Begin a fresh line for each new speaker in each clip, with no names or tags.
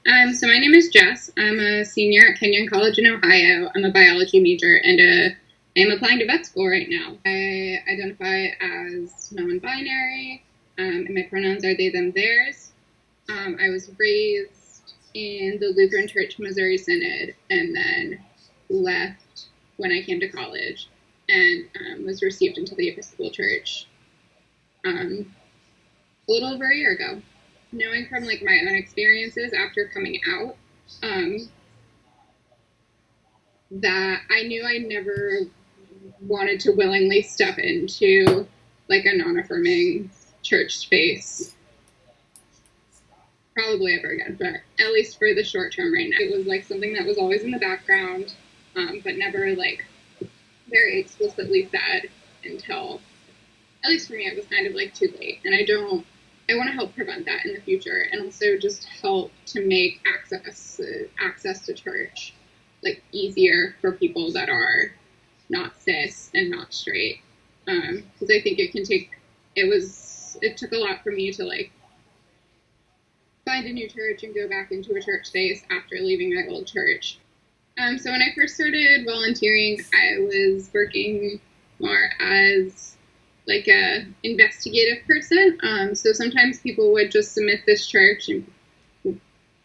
So my name is Jess. I'm a senior at Kenyon College in Ohio. I'm a biology major and I'm applying to vet school right now. I identify as non-binary, and my pronouns are they, them, theirs. I was raised in the Lutheran Church Missouri Synod and then left when I came to college and was received into the Episcopal Church a little over a year ago. Knowing from my own experiences after coming out, that I knew I never wanted to willingly step into a non-affirming church space probably ever again, but at least for the short term right now. It was something that was always in the background, but never very explicitly said until, at least for me, it was kind of too late. And I want to help prevent that in the future, and also just help to make access to church easier for people that are not cis and not straight. Because I think it took a lot for me to find a new church and go back into a church space after leaving my old church. So when I first started volunteering, I was working more as a investigative person. So sometimes people would just submit this church and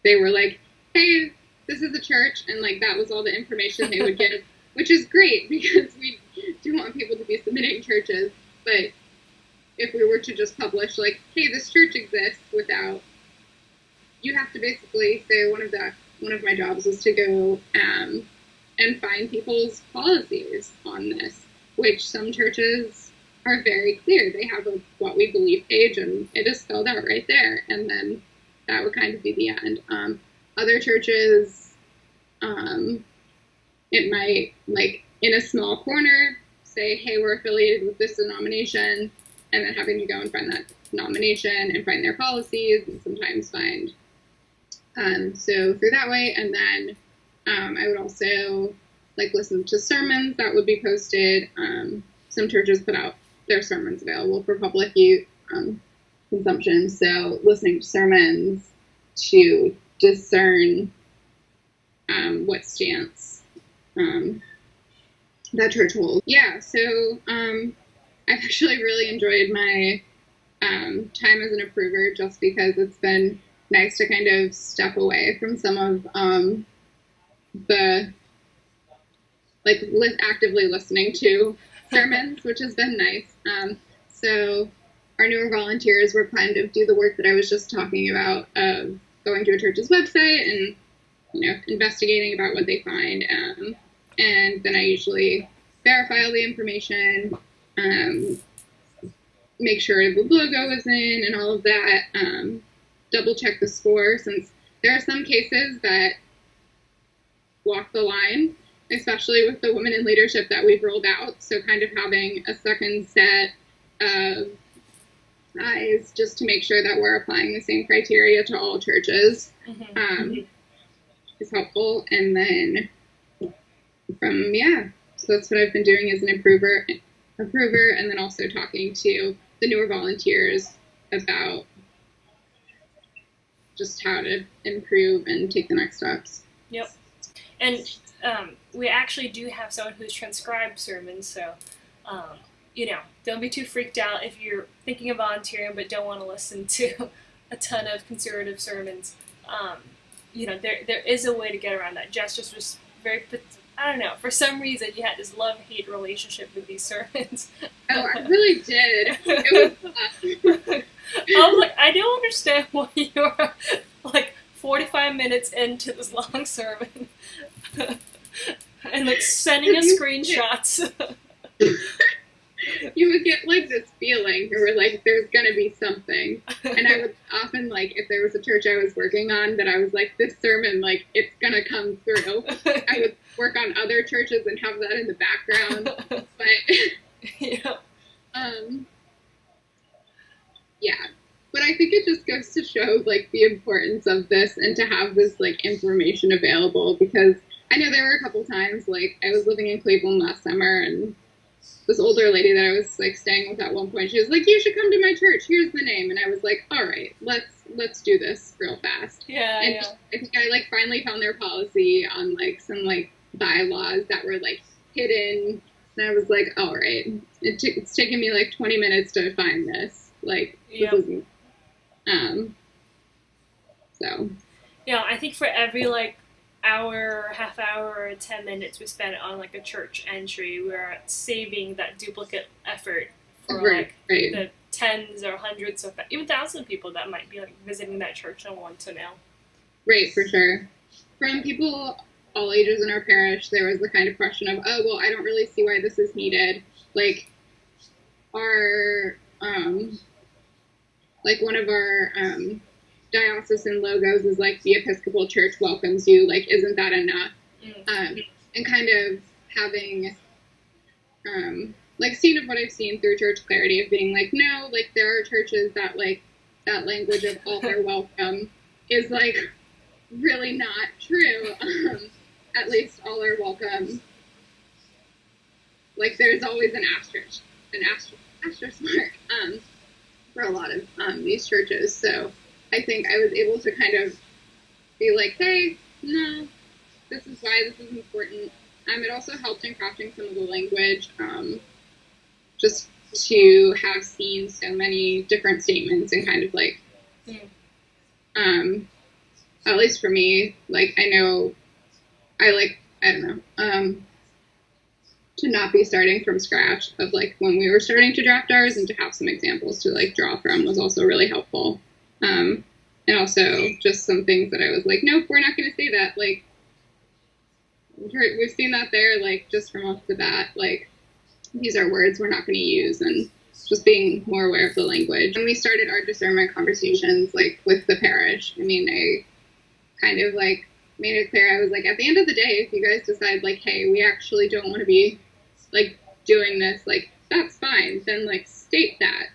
they were like, hey, this is a church. And that was all the information they would give, which is great because we do want people to be submitting churches. But if we were to just publish hey, this church exists without, you have to basically say one of my jobs was to go and find people's policies on this, which some churches are very clear. They have a what we believe page, and it is spelled out right there. And then that would kind of be the end. Other churches, it might, in a small corner, say, hey, we're affiliated with this denomination, and then having to go and find that denomination and find their policies, and sometimes find, so through that way. And then I would also listen to sermons that would be posted. Some churches put out their sermons available for public use, consumption. So listening to sermons to discern what stance that church holds. Yeah, so I've actually really enjoyed my time as an approver, just because it's been nice to kind of step away from some of the actively listening to sermons, which has been nice. So our newer volunteers were kind of do the work that I was just talking about, of going to a church's website and investigating about what they find, and then I usually verify all the information, make sure the logo is in and all of that, double check the score, since there are some cases that walk the line, especially with the women in leadership that we've rolled out. So kind of having a second set of eyes just to make sure that we're applying the same criteria to all churches is helpful. And then so that's what I've been doing as an approver, and then also talking to the newer volunteers about just how to improve and take the next steps.
Yep. And we actually do have someone who's transcribed sermons, so, don't be too freaked out if you're thinking of volunteering but don't want to listen to a ton of conservative sermons. There is a way to get around that. Jess just was very, I don't know, for some reason you had this love-hate relationship with these sermons.
Oh, I really did. It was
I was I don't understand why you're 45 minutes into this long sermon and sending us screenshots.
You would get this feeling where there's gonna be something, and I would often if there was a church I was working on that I was this sermon it's gonna come through, I would work on other churches and have that in the background, but but I think it just goes to show the importance of this and to have this information available, because I know there were a couple times I was living in Cleveland last summer, and this older lady that I was like staying with at one point, she was like, "You should come to my church. Here's the name." And I was like, "All right, let's do this real fast."
Yeah,
and
yeah.
I think I like finally found their policy on like some like bylaws that were like hidden, and I was like, "All right, it's taken me like 20 minutes to find this. Like,
Yep.
this isn't." So.
Yeah, I think for every like hour, half hour, or 10 minutes we spend on like a church entry, we're saving that duplicate effort for like the tens or hundreds of even thousands of people that might be like visiting that church and want to know.
Right, for sure. From people all ages in our parish, there was the kind of question of, "Oh, well, I don't really see why this is needed." Like, our like one of our diocesan logos is like, "The Episcopal Church welcomes you." Like, isn't that enough? And kind of having like seen of what I've seen through Church Clarity of being like, no, like there are churches that like that language of all are welcome is like really not true. At least all are welcome. Like there's always an asterisk mark for a lot of these churches. So I think I was able to kind of be like, hey, no, this is why this is important. It also helped in crafting some of the language, just to have seen so many different statements and kind of like, at least for me, like I know, I don't know, to not be starting from scratch of like when we were starting to draft ours and to have some examples to like draw from was also really helpful. And also just some things that I was like, nope, we're not going to say that. Like, we've seen that there, like, just from off the bat, like, these are words we're not going to use, and just being more aware of the language. When we started our discernment conversations, like, with the parish, I mean, I kind of, like, made it clear, I was like, at the end of the day, if you guys decide, like, hey, we actually don't want to be, like, doing this, like, that's fine, then, like, state that.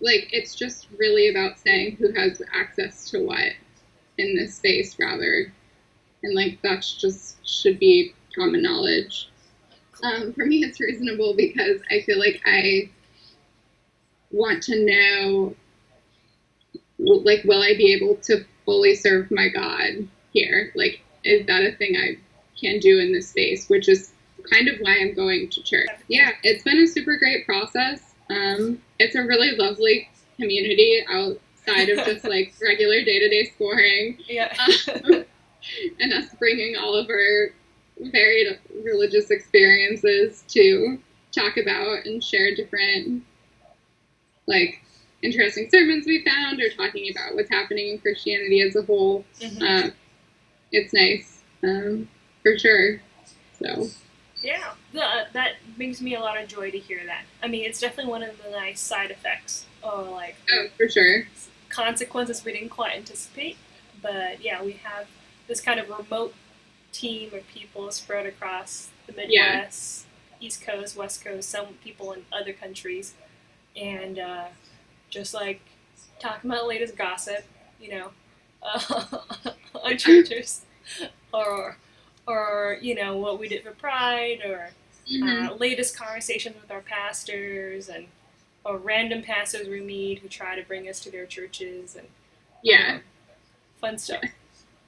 Like, it's just really about saying who has access to what in this space, rather. And, like, that's just should be common knowledge. For me, it's reasonable because I feel like I want to know, like, will I be able to fully serve my God here? Like, is that a thing I can do in this space? Which is kind of why I'm going to church. Yeah, it's been a super great process. It's a really lovely community outside of just like regular day-to-day scoring.
Yeah.
And us bringing all of our varied religious experiences to talk about and share different like interesting sermons we found or talking about what's happening in Christianity as a whole. It's nice, for sure. So.
Yeah, that brings me a lot of joy to hear that. I mean, it's definitely one of the nice side effects, or like
for sure,
consequences we didn't quite anticipate. But yeah, we have this kind of remote team of people spread across the Midwest, East Coast, West Coast, some people in other countries, and just like talking about the latest gossip, you know, on churches, or you know what we did for Pride, or latest conversations with our pastors, and or random pastors we meet who try to bring us to their churches, and fun stuff.